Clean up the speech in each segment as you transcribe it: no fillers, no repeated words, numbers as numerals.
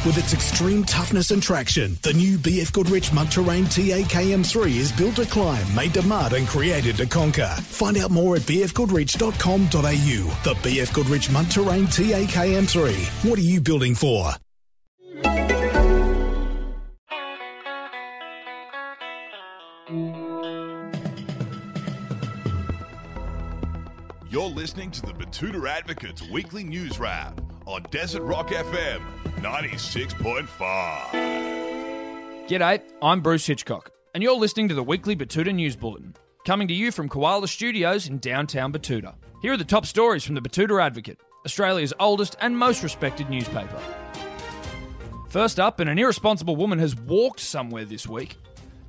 With its extreme toughness and traction, the new BF Goodrich Mud Terrain TAKM3 is built to climb, made to mud and created to conquer. Find out more at bfgoodrich.com.au. The BF Goodrich Mud Terrain TAKM3. What are you building for? You're listening to the Betoota Advocate's weekly news wrap on Desert Rock FM 96.5. G'day, I'm Bruce Hitchcock, and you're listening to the weekly Betoota News Bulletin, coming to you from Koala Studios in downtown Betoota. Here are the top stories from the Betoota Advocate, Australia's oldest and most respected newspaper. First up, an irresponsible woman has walked somewhere this week.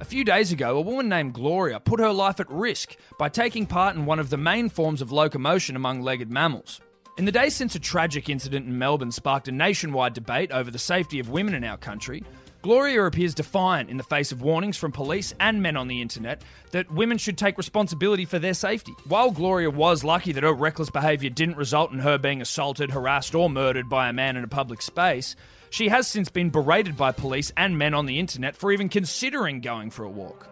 A few days ago, a woman named Gloria put her life at risk by taking part in one of the main forms of locomotion among legged mammals. In the days since a tragic incident in Melbourne sparked a nationwide debate over the safety of women in our country, Gloria appears defiant in the face of warnings from police and men on the internet that women should take responsibility for their safety. While Gloria was lucky that her reckless behaviour didn't result in her being assaulted, harassed or murdered by a man in a public space, she has since been berated by police and men on the internet for even considering going for a walk.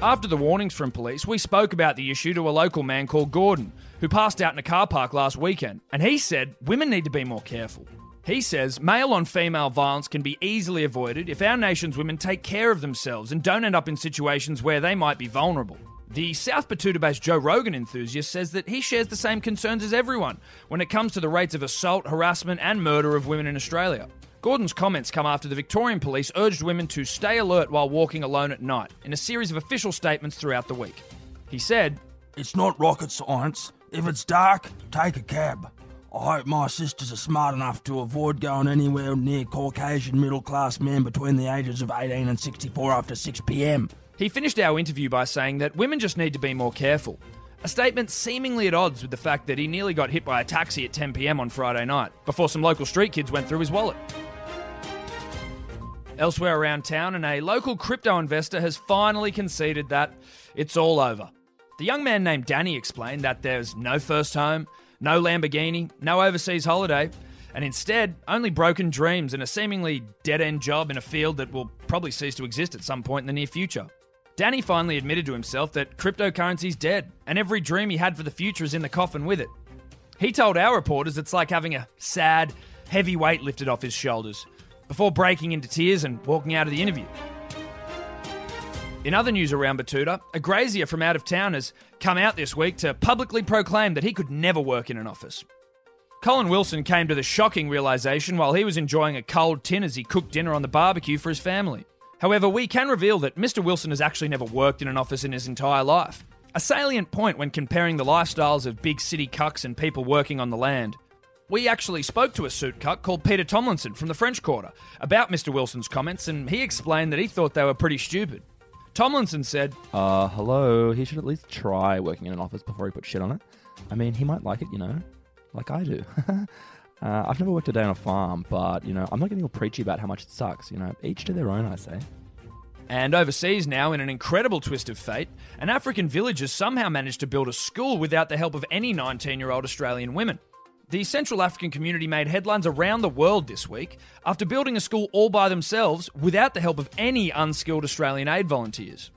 After the warnings from police, we spoke about the issue to a local man called Gordon, who passed out in a car park last weekend, and he said women need to be more careful. He says male-on-female violence can be easily avoided if our nation's women take care of themselves and don't end up in situations where they might be vulnerable. The South Betoota-based Joe Rogan enthusiast says that he shares the same concerns as everyone when it comes to the rates of assault, harassment and murder of women in Australia. Gordon's comments come after the Victorian police urged women to stay alert while walking alone at night in a series of official statements throughout the week. He said, "It's not rocket science. If it's dark, take a cab. I hope my sisters are smart enough to avoid going anywhere near Caucasian middle-class men between the ages of 18 and 64 after 6 p.m. He finished our interview by saying that women just need to be more careful, a statement seemingly at odds with the fact that he nearly got hit by a taxi at 10 p.m. on Friday night, before some local street kids went through his wallet. Elsewhere around town, and a local crypto investor has finally conceded that it's all over. The young man named Danny explained that there's no first home, no Lamborghini, no overseas holiday, and instead, only broken dreams and a seemingly dead-end job in a field that will probably cease to exist at some point in the near future. Danny finally admitted to himself that cryptocurrency's dead, and every dream he had for the future is in the coffin with it. He told our reporters it's like having a sad, heavy weight lifted off his shoulders, before breaking into tears and walking out of the interview. In other news around Betoota, a grazier from out of town has come out this week to publicly proclaim that he could never work in an office. Colin Wilson came to the shocking realisation while he was enjoying a cold tin as he cooked dinner on the barbecue for his family. However, we can reveal that Mr. Wilson has actually never worked in an office in his entire life. A salient point when comparing the lifestyles of big city cucks and people working on the land. We actually spoke to a suit cuck called Peter Tomlinson from the French Quarter about Mr. Wilson's comments, and he explained that he thought they were pretty stupid. Tomlinson said, hello, he should at least try working in an office before he puts shit on it. I mean, he might like it, like I do. I've never worked a day on a farm, but, I'm not getting all preachy about how much it sucks, each to their own, I say. And overseas now, in an incredible twist of fate, an African village has somehow managed to build a school without the help of any 19-year-old Australian women. The Central African community made headlines around the world this week after building a school all by themselves without the help of any unskilled Australian aid volunteers.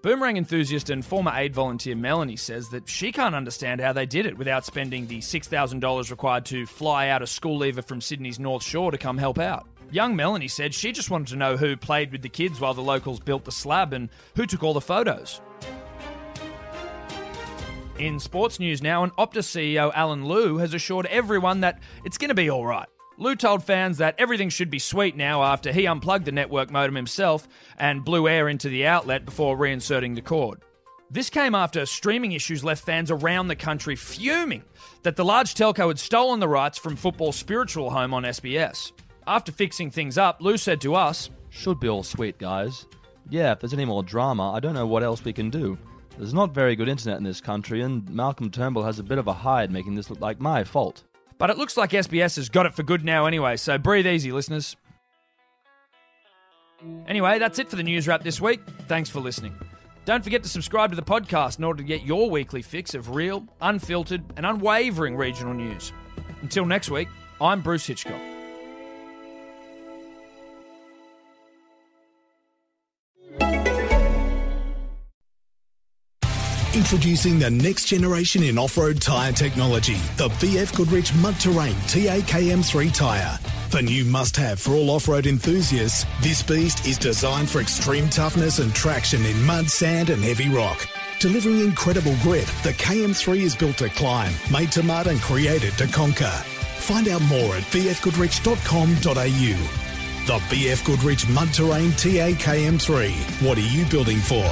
Boomerang enthusiast and former aid volunteer Melanie says that she can't understand how they did it without spending the $6,000 required to fly out a school leaver from Sydney's North Shore to come help out. Young Melanie said she just wanted to know who played with the kids while the locals built the slab and who took all the photos. In sports news now, an Optus CEO Alan Liu has assured everyone that it's going to be all right. Liu told fans that everything should be sweet now after he unplugged the network modem himself and blew air into the outlet before reinserting the cord. This came after streaming issues left fans around the country fuming that the large telco had stolen the rights from football's spiritual home on SBS. After fixing things up, Liu said to us, "Should be all sweet, guys. Yeah, if there's any more drama, I don't know what else we can do. There's not very good internet in this country, and Malcolm Turnbull has a bit of a hide making this look like my fault." But it looks like SBS has got it for good now anyway, so breathe easy, listeners. Anyway, that's it for the news wrap this week. Thanks for listening. Don't forget to subscribe to the podcast in order to get your weekly fix of real, unfiltered, and unwavering regional news. Until next week, I'm Bruce Hitchcock. Introducing the next generation in off-road tyre technology, the BF Goodrich Mud Terrain TAKM3 tyre. The new must-have for all off-road enthusiasts, this beast is designed for extreme toughness and traction in mud, sand and heavy rock. Delivering incredible grip, the KM3 is built to climb, made to mud and created to conquer. Find out more at bfgoodrich.com.au. The BF Goodrich Mud Terrain TAKM3. What are you building for?